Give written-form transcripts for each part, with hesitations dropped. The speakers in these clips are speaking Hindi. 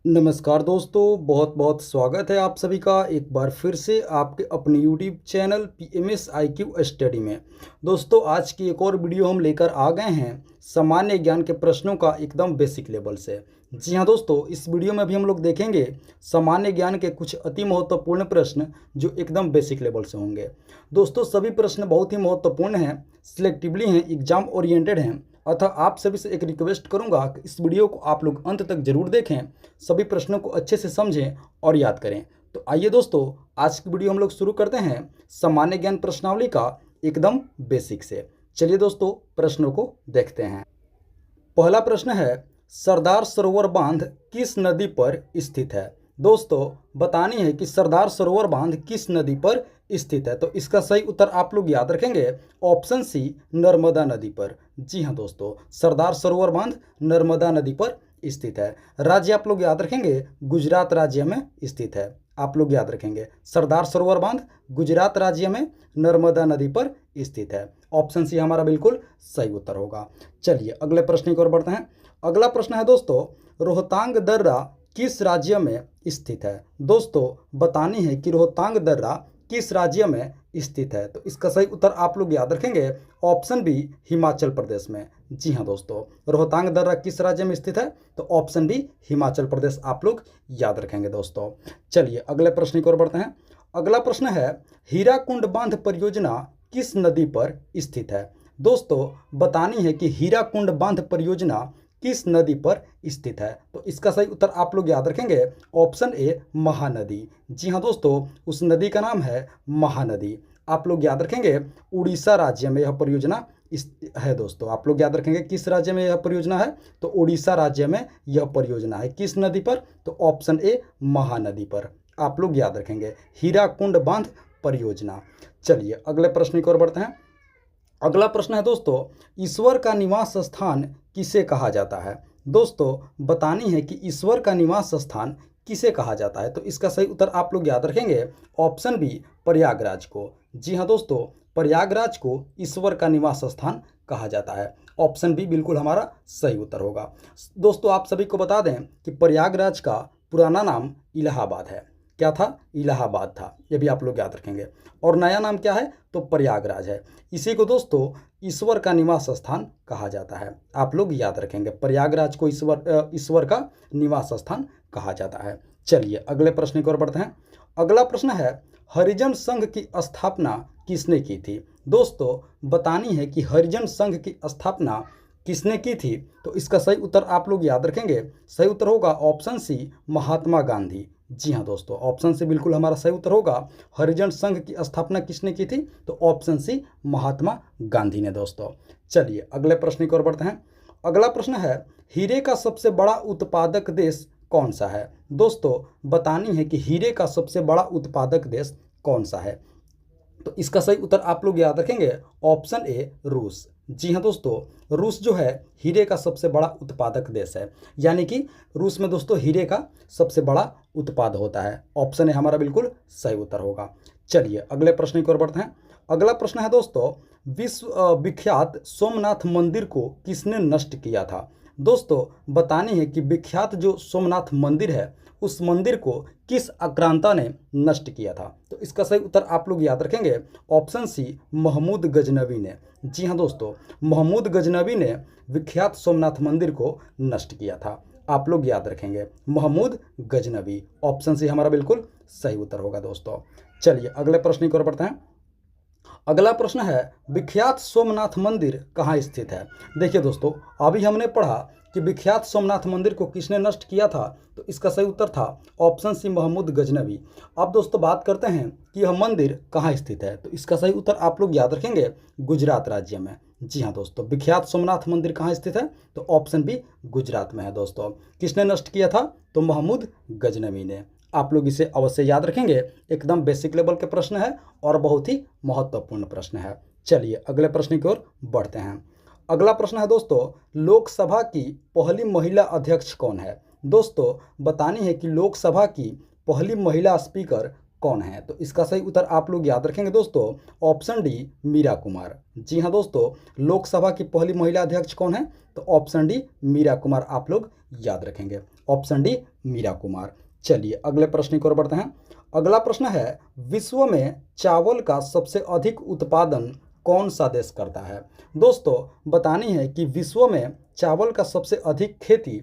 नमस्कार दोस्तों, बहुत बहुत स्वागत है आप सभी का एक बार फिर से आपके अपने YouTube channel PMS IQ study में। दोस्तों, आज की एक और वीडियो हम लेकर आ गए हैं सामान्य ज्ञान के प्रश्नों का एकदम बेसिक लेवल से। जी हाँ दोस्तों, इस वीडियो में भी हम लोग देखेंगे सामान्य ज्ञान के कुछ अति महत्वपूर्ण प्रश्न जो एकदम बेसिक लेवल से होंगे। दोस्तों, सभी प्रश्न बहुत ही महत्वपूर्ण हैं, सिलेक्टिवली हैं, एग्जाम ओरिएंटेड हैं। अतः आप सभी से एक रिक्वेस्ट करूंगा कि इस वीडियो को आप लोग अंत तक जरूर देखें, सभी प्रश्नों को अच्छे से समझें और याद करें। तो आइए दोस्तों, आज की वीडियो हम लोग शुरू करते हैं सामान्य ज्ञान प्रश्नावली का एकदम बेसिक से। चलिए दोस्तों, प्रश्नों को देखते हैं। पहला प्रश्न है, सरदार सरोवर बांध किस नदी पर स्थित है? दोस्तों, बतानी है कि सरदार सरोवर बांध किस नदी पर स्थित है। तो इसका सही उत्तर आप लोग याद रखेंगे ऑप्शन सी, नर्मदा नदी पर। जी हाँ दोस्तों, सरदार सरोवर बांध नर्मदा नदी पर स्थित है। राज्य आप लोग याद रखेंगे गुजरात राज्य में स्थित है। आप लोग याद रखेंगे सरदार सरोवर बांध गुजरात राज्य में नर्मदा नदी पर स्थित है। ऑप्शन सी हमारा बिल्कुल सही उत्तर होगा। चलिए अगले प्रश्न की ओर बढ़ते हैं। अगला प्रश्न है दोस्तों, रोहतांग दर्रा किस राज्य में स्थित है? दोस्तों, बतानी है कि रोहतांग दर्रा किस राज्य में स्थित है। तो इसका सही उत्तर आप लोग याद रखेंगे ऑप्शन बी, हिमाचल प्रदेश में। जी हाँ दोस्तों, रोहतांग दर्रा किस राज्य में स्थित है? तो ऑप्शन बी, हिमाचल प्रदेश आप लोग याद रखेंगे दोस्तों। चलिए अगले प्रश्न की ओर बढ़ते हैं। अगला प्रश्न है, हीराकुंड बांध परियोजना किस नदी पर स्थित है? दोस्तों, बतानी है कि हीराकुंड बांध परियोजना किस नदी पर स्थित है। तो इसका सही उत्तर आप लोग याद रखेंगे ऑप्शन ए, महानदी। जी हाँ दोस्तों, उस नदी का नाम है महानदी। आप लोग याद रखेंगे उड़ीसा राज्य में यह परियोजना है। दोस्तों, आप लोग याद रखेंगे किस राज्य में यह परियोजना है? तो उड़ीसा राज्य में यह परियोजना है। किस नदी पर? तो ऑप्शन ए, महानदी पर। आप लोग याद रखेंगे हीराकुंड बांध परियोजना। चलिए अगले प्रश्न की ओर बढ़ते हैं। अगला प्रश्न है दोस्तों, ईश्वर का निवास स्थान किसे कहा जाता है? दोस्तों, बतानी है कि ईश्वर का निवास स्थान किसे कहा जाता है। तो इसका सही उत्तर आप लोग याद रखेंगे ऑप्शन बी, प्रयागराज को। जी हाँ दोस्तों, प्रयागराज को ईश्वर का निवास स्थान कहा जाता है। ऑप्शन बी बिल्कुल हमारा सही उत्तर होगा। दोस्तों, आप सभी को बता दें कि प्रयागराज का पुराना नाम इलाहाबाद है। क्या था? इलाहाबाद था। ये भी आप लोग याद रखेंगे। और नया नाम क्या है? तो प्रयागराज है। इसी को दोस्तों ईश्वर का निवास स्थान कहा जाता है। आप लोग याद रखेंगे प्रयागराज को ईश्वर का निवास स्थान कहा जाता है। चलिए अगले प्रश्न की ओर बढ़ते हैं। अगला प्रश्न है, हरिजन संघ की स्थापना किसने की थी? दोस्तों, बतानी है कि हरिजन संघ की स्थापना किसने की थी। तो इसका सही उत्तर आप लोग याद रखेंगे, सही उत्तर होगा ऑप्शन सी, महात्मा गांधी। जी हाँ दोस्तों, ऑप्शन सी बिल्कुल हमारा सही उत्तर होगा। हरिजन संघ की स्थापना किसने की थी? तो ऑप्शन सी, महात्मा गांधी ने। दोस्तों, चलिए अगले प्रश्न की ओर बढ़ते हैं। अगला प्रश्न है, हीरे का सबसे बड़ा उत्पादक देश कौन सा है? दोस्तों, बतानी है कि हीरे का सबसे बड़ा उत्पादक देश कौन सा है। तो इसका सही उत्तर आप लोग याद रखेंगे ऑप्शन ए, रूस। जी हाँ दोस्तों, रूस जो है हीरे का सबसे बड़ा उत्पादक देश है। यानी कि रूस में दोस्तों हीरे का सबसे बड़ा उत्पाद होता है। ऑप्शन ए हमारा बिल्कुल सही उत्तर होगा। चलिए अगले प्रश्न की ओर बढ़ते हैं। अगला प्रश्न है दोस्तों, विश्व विख्यात सोमनाथ मंदिर को किसने नष्ट किया था? दोस्तों, बतानी है कि विख्यात जो सोमनाथ मंदिर है उस मंदिर को किस आक्रांता ने नष्ट किया था। तो इसका सही उत्तर आप लोग याद रखेंगे ऑप्शन सी, महमूद गजनवी ने। जी हाँ दोस्तों, महमूद गजनवी ने विख्यात सोमनाथ मंदिर को नष्ट किया था। आप लोग याद रखेंगे महमूद गजनवी। ऑप्शन सी हमारा बिल्कुल सही उत्तर होगा दोस्तों। चलिए अगले प्रश्न की ओर बढ़ते हैं। अगला प्रश्न है, विख्यात सोमनाथ मंदिर कहाँ स्थित है? देखिए दोस्तों, अभी हमने पढ़ा कि विख्यात सोमनाथ मंदिर को किसने नष्ट किया था। तो इसका सही उत्तर था ऑप्शन सी, महमूद गजनवी। अब दोस्तों बात करते हैं कि यह मंदिर कहाँ स्थित है। तो इसका सही उत्तर आप लोग याद रखेंगे गुजरात राज्य में। जी हाँ दोस्तों, विख्यात सोमनाथ मंदिर कहाँ स्थित है? तो ऑप्शन बी, गुजरात में है। दोस्तों, किसने नष्ट किया था? तो महमूद गजनवी ने। आप लोग इसे अवश्य याद रखेंगे, एकदम बेसिक लेवल के प्रश्न है और बहुत ही महत्वपूर्ण प्रश्न है। चलिए अगले प्रश्न की ओर बढ़ते हैं। अगला प्रश्न है दोस्तों, लोकसभा की पहली महिला अध्यक्ष कौन है? दोस्तों, बतानी है कि लोकसभा की पहली महिला स्पीकर कौन है? तो इसका सही उत्तर आप लोग याद रखेंगे दोस्तों, ऑप्शन डी मीरा कुमार। जी हाँ दोस्तों, लोकसभा की पहली महिला अध्यक्ष कौन है? तो ऑप्शन डी मीरा कुमार आप लोग याद रखेंगे, ऑप्शन डी मीरा कुमार। चलिए अगले प्रश्न की ओर बढ़ते हैं। अगला प्रश्न है, विश्व में चावल का सबसे अधिक उत्पादन कौन सा देश करता है? दोस्तों बतानी है कि विश्व में चावल का सबसे अधिक खेती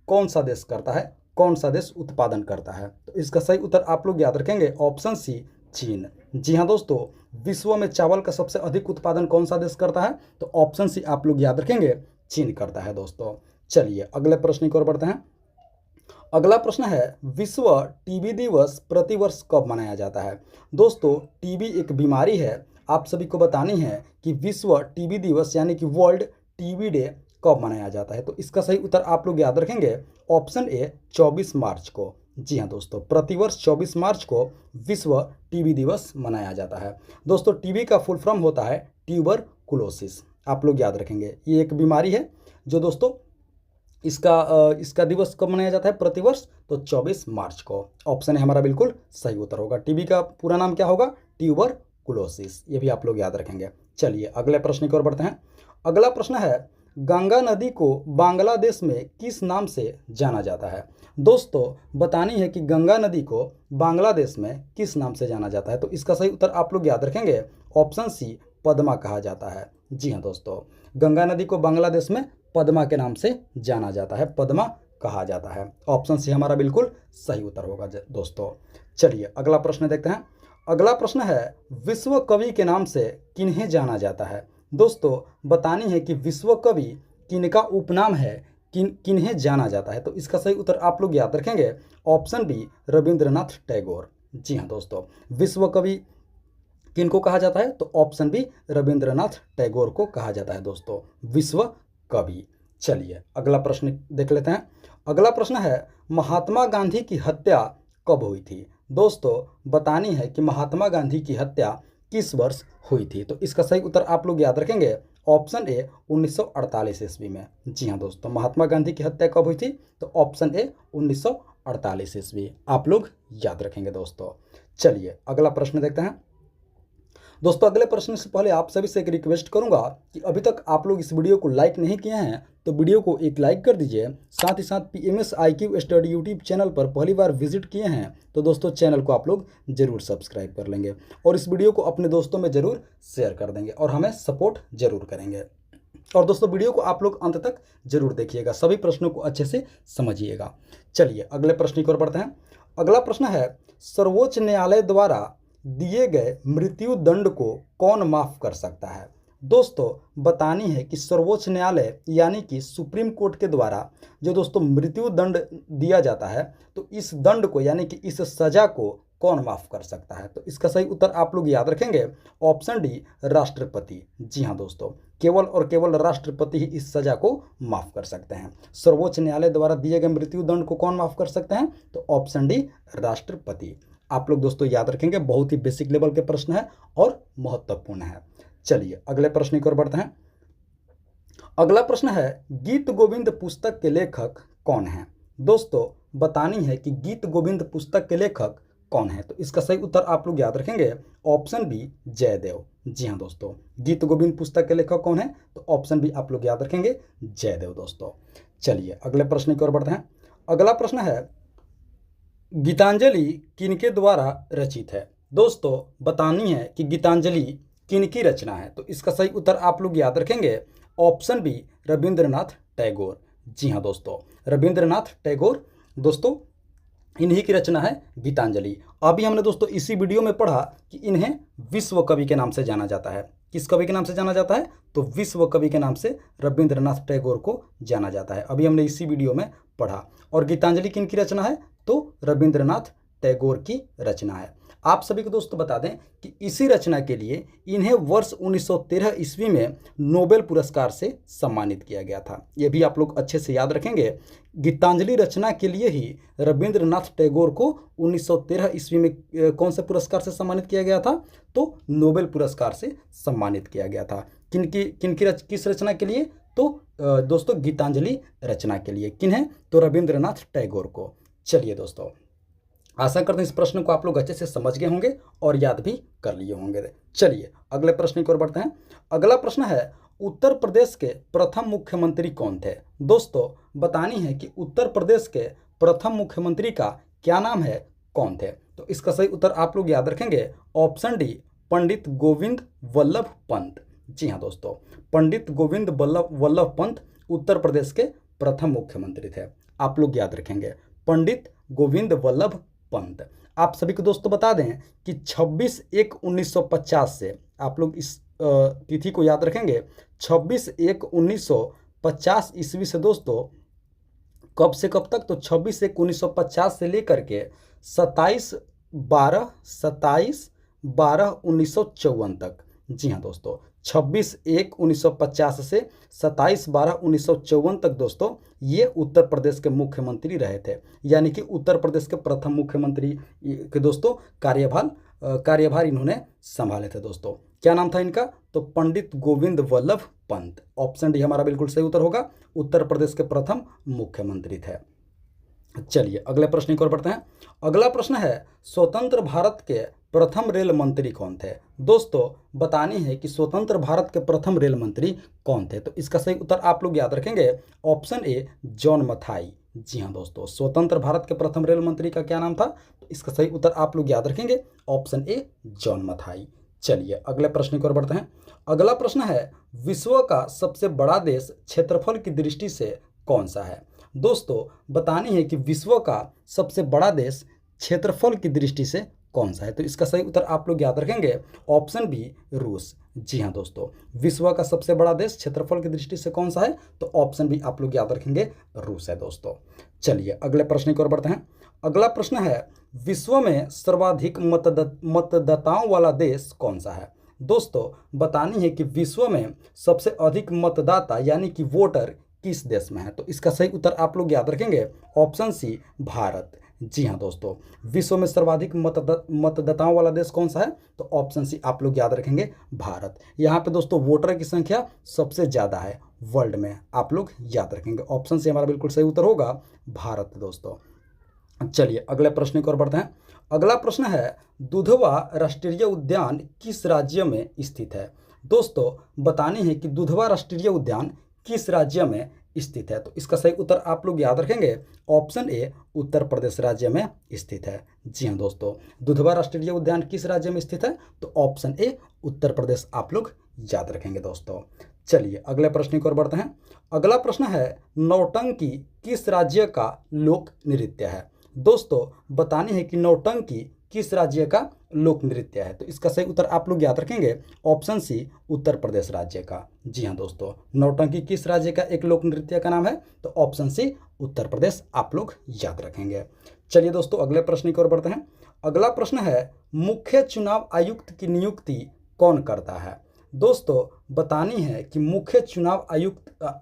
कौन सा देश करता है, कौन सा देश उत्पादन करता है? तो इसका सही उत्तर आप लोग याद रखेंगे, ऑप्शन सी चीन। जी हाँ दोस्तों, विश्व में चावल का सबसे अधिक उत्पादन कौन सा देश करता है? तो ऑप्शन सी आप लोग याद रखेंगे, चीन करता है दोस्तों। चलिए अगले प्रश्न की ओर बढ़ते हैं। अगला प्रश्न है, विश्व टीबी दिवस प्रतिवर्ष कब मनाया जाता है? दोस्तों टीबी एक बीमारी है, आप सभी को बतानी है कि विश्व टीबी दिवस यानी कि वर्ल्ड टीबी डे कब मनाया जाता है? तो इसका सही उत्तर आप लोग याद रखेंगे, ऑप्शन ए 24 मार्च को। जी हाँ दोस्तों, प्रतिवर्ष 24 मार्च को विश्व टीबी दिवस मनाया जाता है। दोस्तों टीबी का फुल फॉर्म होता है ट्यूबरकुलोसिस, आप लोग याद रखेंगे। ये एक बीमारी है जो दोस्तों इसका दिवस कब मनाया जाता है प्रतिवर्ष? तो 24 मार्च को। ऑप्शन है हमारा बिल्कुल सही उत्तर होगा। टीबी का पूरा नाम क्या होगा? ट्यूबरकुलोसिस, ये भी आप लोग याद रखेंगे। चलिए अगले प्रश्न की ओर बढ़ते हैं। अगला प्रश्न है, गंगा नदी को बांग्लादेश में किस नाम से जाना जाता है? दोस्तों बतानी है कि गंगा नदी को बांग्लादेश में किस नाम से जाना जाता है? तो इसका सही उत्तर आप लोग याद रखेंगे, ऑप्शन सी पद्मा कहा जाता है। जी हाँ दोस्तों, गंगा नदी को बांग्लादेश में पद्मा के नाम से जाना जाता है, पद्मा कहा जाता है। ऑप्शन सी हमारा बिल्कुल सही उत्तर होगा दोस्तों। चलिए अगला प्रश्न देखते हैं। अगला प्रश्न है, विश्व कवि के नाम से किन्हें जाना जाता है? दोस्तों बतानी है कि विश्व कवि किनका उपनाम है, किन्हें जाना जाता है? तो इसका सही उत्तर आप लोग याद रखेंगे, ऑप्शन बी रविंद्रनाथ टैगोर। जी हाँ दोस्तों, विश्व कवि किनको कहा जाता है? तो ऑप्शन बी रविंद्रनाथ टैगोर को कहा जाता है दोस्तों, विश्व कवि। चलिए अगला प्रश्न देख लेते हैं। अगला प्रश्न है, महात्मा गांधी की हत्या कब हुई थी? दोस्तों बतानी है कि महात्मा गांधी की हत्या किस वर्ष हुई थी? तो इसका सही उत्तर आप लोग याद रखेंगे, ऑप्शन ए 1948 ईस्वी में। जी हाँ दोस्तों, महात्मा गांधी की हत्या कब हुई थी? तो ऑप्शन ए 1948 ईस्वी आप लोग याद रखेंगे दोस्तों। चलिए अगला प्रश्न देखते हैं। दोस्तों अगले प्रश्न से पहले आप सभी से एक रिक्वेस्ट करूंगा कि अभी तक आप लोग इस वीडियो को लाइक नहीं किए हैं तो वीडियो को एक लाइक कर दीजिए। साथ ही साथ PMS IQ study YouTube channel पर पहली बार विजिट किए हैं तो दोस्तों चैनल को आप लोग जरूर सब्सक्राइब कर लेंगे और इस वीडियो को अपने दोस्तों में ज़रूर शेयर कर देंगे और हमें सपोर्ट जरूर करेंगे। और दोस्तों वीडियो को आप लोग अंत तक जरूर देखिएगा, सभी प्रश्नों को अच्छे से समझिएगा। चलिए अगले प्रश्न की ओर बढ़ते हैं। अगला प्रश्न है, सर्वोच्च न्यायालय द्वारा दिए गए मृत्यु दंड को कौन माफ कर सकता है? दोस्तों बतानी है कि सर्वोच्च न्यायालय यानी कि सुप्रीम कोर्ट के द्वारा जो दोस्तों मृत्यु दंड दिया जाता है तो इस दंड को यानी कि इस सजा को कौन माफ कर सकता है? तो इसका सही उत्तर आप लोग याद रखेंगे, ऑप्शन डी राष्ट्रपति। जी हाँ दोस्तों, केवल और केवल राष्ट्रपति ही इस सजा को माफ कर सकते हैं। सर्वोच्च न्यायालय द्वारा दिए गए मृत्यु दंड को कौन माफ कर सकते हैं? तो ऑप्शन डी राष्ट्रपति। आप लोग दोस्तों याद रखेंगे, बहुत ही बेसिक लेवल के प्रश्न है और महत्वपूर्ण है। चलिए अगले प्रश्न की ओर बढ़ते हैं। अगला प्रश्न है, गीत गोविंद पुस्तक के लेखक कौन है? दोस्तों बतानी है कि गीत गोविंद पुस्तक के लेखक कौन है? तो इसका सही उत्तर आप लोग याद रखेंगे, ऑप्शन बी जयदेव। जी हाँ दोस्तों, गीत गोविंद पुस्तक के लेखक कौन है? तो ऑप्शन बी आप लोग याद रखेंगे, जयदेव दोस्तों। चलिए अगले प्रश्न की ओर बढ़ते हैं। अगला प्रश्न है, गीतांजलि किनके द्वारा रचित है? दोस्तों बतानी है कि गीतांजलि किनकी रचना है? तो इसका सही उत्तर आप लोग याद रखेंगे, ऑप्शन बी रविंद्रनाथ टैगोर। जी हाँ दोस्तों, रविंद्रनाथ टैगोर दोस्तों इन्हीं की रचना है गीतांजलि। अभी हमने दोस्तों इसी वीडियो में पढ़ा कि इन्हें विश्व कवि के नाम से जाना जाता है। किस कवि के नाम से जाना जाता है? तो विश्व कवि के नाम से रविंद्रनाथ टैगोर को जाना जाता है। अभी हमने इसी वीडियो में पढ़ा। और गीतांजलि किनकी रचना है? तो रविंद्रनाथ टैगोर की रचना है। आप सभी को दोस्तों बता दें कि इसी रचना के लिए इन्हें वर्ष 1913 ईस्वी में नोबेल पुरस्कार से सम्मानित किया गया था। ये भी आप लोग अच्छे से याद रखेंगे। गीतांजलि रचना के लिए ही रविंद्रनाथ टैगोर को 1913 ईस्वी में कौन से पुरस्कार से सम्मानित किया गया था? तो नोबेल पुरस्कार से सम्मानित किया गया था। किस रचना के लिए? तो दोस्तों गीतांजलि रचना के लिए। किन्हें? तो रविंद्रनाथ टैगोर को। चलिए दोस्तों आशा करते हैं इस प्रश्न को आप लोग अच्छे से समझ गए होंगे और याद भी कर लिए होंगे। चलिए अगले प्रश्न की ओर बढ़ते हैं। अगला प्रश्न है, उत्तर प्रदेश के प्रथम मुख्यमंत्री कौन थे? दोस्तों बतानी है कि उत्तर प्रदेश के प्रथम मुख्यमंत्री का क्या नाम है, कौन थे? तो इसका सही उत्तर आप लोग याद रखेंगे ऑप्शन डी, पंडित गोविंद वल्लभ पंत। जी हाँ दोस्तों, पंडित गोविंद वल्लभ वल्लभ पंत उत्तर प्रदेश के प्रथम मुख्यमंत्री थे। आप लोग याद रखेंगे पंडित गोविंद वल्लभ पंत। आप सभी को दोस्तों बता दें कि 26/1/1950 से आप लोग इस तिथि को याद रखेंगे। 26/1/1950 ईस्वी से दोस्तों कब से कब तक? तो 26/1/1950 से लेकर के 27/12/1954 तक। जी हाँ दोस्तों, 26/1/1950 से 27/12/1954 तक दोस्तों ये उत्तर प्रदेश के मुख्यमंत्री रहे थे, यानी कि उत्तर प्रदेश के प्रथम मुख्यमंत्री के दोस्तों कार्यभार इन्होंने संभाले थे दोस्तों। क्या नाम था इनका? तो पंडित गोविंद वल्लभ पंत। ऑप्शन डी हमारा बिल्कुल सही उत्तर होगा, उत्तर प्रदेश के प्रथम मुख्यमंत्री थे। चलिए अगले प्रश्न की ओर बढ़ते हैं। अगला प्रश्न है, स्वतंत्र भारत के प्रथम रेल मंत्री कौन थे? दोस्तों बतानी है कि स्वतंत्र भारत के प्रथम रेल मंत्री कौन थे? तो इसका सही उत्तर आप लोग याद रखेंगे ऑप्शन ए, जॉन मथाई। जी हाँ दोस्तों, स्वतंत्र भारत के प्रथम रेल मंत्री का क्या नाम था? तो इसका सही उत्तर आप लोग याद रखेंगे ऑप्शन ए, जॉन मथाई। चलिए अगले प्रश्न की ओर बढ़ते हैं। अगला प्रश्न है, विश्व का सबसे बड़ा देश क्षेत्रफल की दृष्टि से कौन सा है? दोस्तों बतानी है कि विश्व का सबसे बड़ा देश क्षेत्रफल की दृष्टि से कौन सा है? तो इसका सही उत्तर आप लोग याद रखेंगे ऑप्शन बी, रूस। जी हाँ दोस्तों, विश्व का सबसे बड़ा देश क्षेत्रफल की दृष्टि से कौन सा है? तो ऑप्शन बी आप लोग याद रखेंगे, रूस है दोस्तों। चलिए अगले प्रश्न की ओर बढ़ते हैं। अगला प्रश्न है, विश्व में सर्वाधिक मतदाताओं वाला देश कौन सा है? दोस्तों बतानी है कि विश्व में सबसे अधिक मतदाता यानी कि वोटर किस देश में है? तो इसका सही उत्तर आप लोग याद रखेंगे ऑप्शन सी, भारत। जी हाँ दोस्तों, विश्व में सर्वाधिक मतदाताओं वाला देश कौन सा है? तो ऑप्शन सी आप लोग याद रखेंगे, भारत। यहाँ पे दोस्तों वोटर की संख्या सबसे ज़्यादा है वर्ल्ड में, आप लोग याद रखेंगे ऑप्शन सी हमारा बिल्कुल सही उत्तर होगा, भारत दोस्तों। चलिए अगले प्रश्न की ओर बढ़ते हैं। अगला प्रश्न है, दुधवा राष्ट्रीय उद्यान किस राज्य में स्थित है? दोस्तों बतानी है कि दुधवा राष्ट्रीय उद्यान किस राज्य में स्थित है? तो इसका सही उत्तर आप लोग याद रखेंगे ऑप्शन ए, उत्तर प्रदेश राज्य में स्थित है। जी हाँ दोस्तों, दुधवा राष्ट्रीय उद्यान किस राज्य में स्थित है? तो ऑप्शन ए, उत्तर प्रदेश आप लोग याद रखेंगे दोस्तों। चलिए अगले प्रश्न की ओर बढ़ते हैं। अगला प्रश्न है, नौटंकी किस राज्य का लोक नृत्य है? दोस्तों बतानी है कि नौटंकी किस राज्य का लोक नृत्य है? तो इसका सही उत्तर आप लोग याद रखेंगे ऑप्शन सी, उत्तर प्रदेश राज्य का। जी हाँ दोस्तों, नौटंकी किस राज्य का एक लोक नृत्य का नाम है? तो ऑप्शन सी, उत्तर प्रदेश आप लोग याद रखेंगे। चलिए दोस्तों अगले प्रश्न की ओर बढ़ते हैं। अगला प्रश्न है, मुख्य चुनाव आयुक्त की नियुक्ति कौन करता है? दोस्तों बतानी है कि मुख्य चुनाव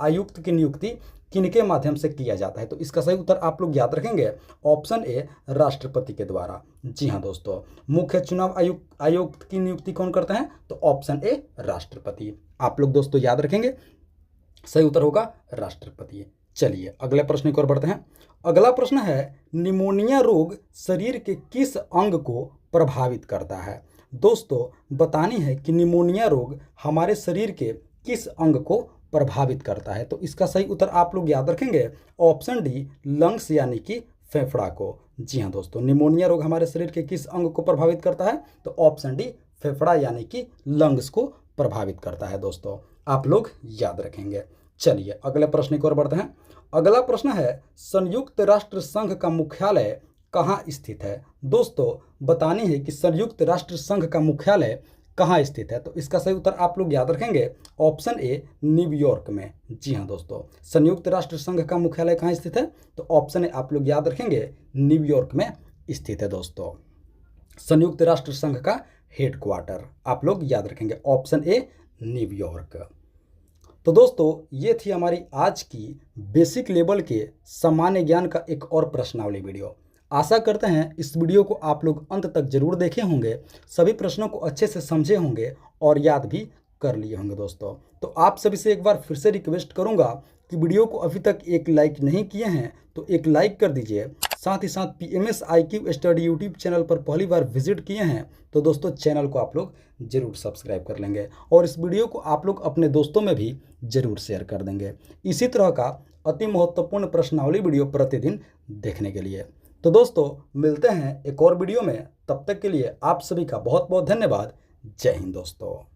आयुक्त की नियुक्ति किनके माध्यम से किया जाता है? तो इसका सही उत्तर आप लोग याद रखेंगे ऑप्शन ए, राष्ट्रपति के द्वारा। जी हाँ दोस्तों, मुख्य चुनाव आयुक्त की नियुक्ति कौन करते हैं? तो ऑप्शन ए, राष्ट्रपति। आप लोग दोस्तों याद रखेंगे, सही उत्तर होगा राष्ट्रपति। चलिए अगले प्रश्न की ओर बढ़ते हैं। अगला प्रश्न है, निमोनिया रोग शरीर के किस अंग को प्रभावित करता है? दोस्तों बतानी है कि निमोनिया रोग हमारे शरीर के किस अंग को प्रभावित करता है? तो इसका सही उत्तर आप लोग याद रखेंगे ऑप्शन डी, लंग्स यानी कि फेफड़ा को। जी हाँ दोस्तों, निमोनिया रोग हमारे शरीर के किस अंग को प्रभावित करता है? तो ऑप्शन डी, फेफड़ा यानी कि लंग्स को प्रभावित करता है दोस्तों, आप लोग याद रखेंगे। चलिए अगले प्रश्न की ओर बढ़ते हैं। अगला प्रश्न है, संयुक्त राष्ट्र संघ का मुख्यालय कहाँ स्थित है? दोस्तों बतानी है कि संयुक्त राष्ट्र संघ का मुख्यालय कहाँ स्थित है? तो इसका सही उत्तर आप लोग याद रखेंगे ऑप्शन ए, न्यूयॉर्क में। जी हाँ दोस्तों, संयुक्त राष्ट्र संघ का मुख्यालय कहाँ स्थित है? तो ऑप्शन ए आप लोग याद रखेंगे, न्यूयॉर्क में स्थित है दोस्तों, संयुक्त राष्ट्र संघ का हेडक्वार्टर। आप लोग याद रखेंगे ऑप्शन ए, न्यूयॉर्क। तो दोस्तों ये थी हमारी आज की बेसिक लेवल के सामान्य ज्ञान का एक और प्रश्नावली वीडियो। आशा करते हैं इस वीडियो को आप लोग अंत तक जरूर देखे होंगे, सभी प्रश्नों को अच्छे से समझे होंगे और याद भी कर लिए होंगे दोस्तों। तो आप सभी से एक बार फिर से रिक्वेस्ट करूंगा कि वीडियो को अभी तक एक लाइक नहीं किए हैं तो एक लाइक कर दीजिए, साथ ही साथ PMS IQ study YouTube channel पर पहली बार विजिट किए हैं तो दोस्तों चैनल को आप लोग ज़रूर सब्सक्राइब कर लेंगे और इस वीडियो को आप लोग अपने दोस्तों में भी ज़रूर शेयर कर देंगे इसी तरह का अति महत्वपूर्ण प्रश्नावली वीडियो प्रतिदिन देखने के लिए। तो दोस्तों मिलते हैं एक और वीडियो में, तब तक के लिए आप सभी का बहुत बहुत धन्यवाद। जय हिंद दोस्तों।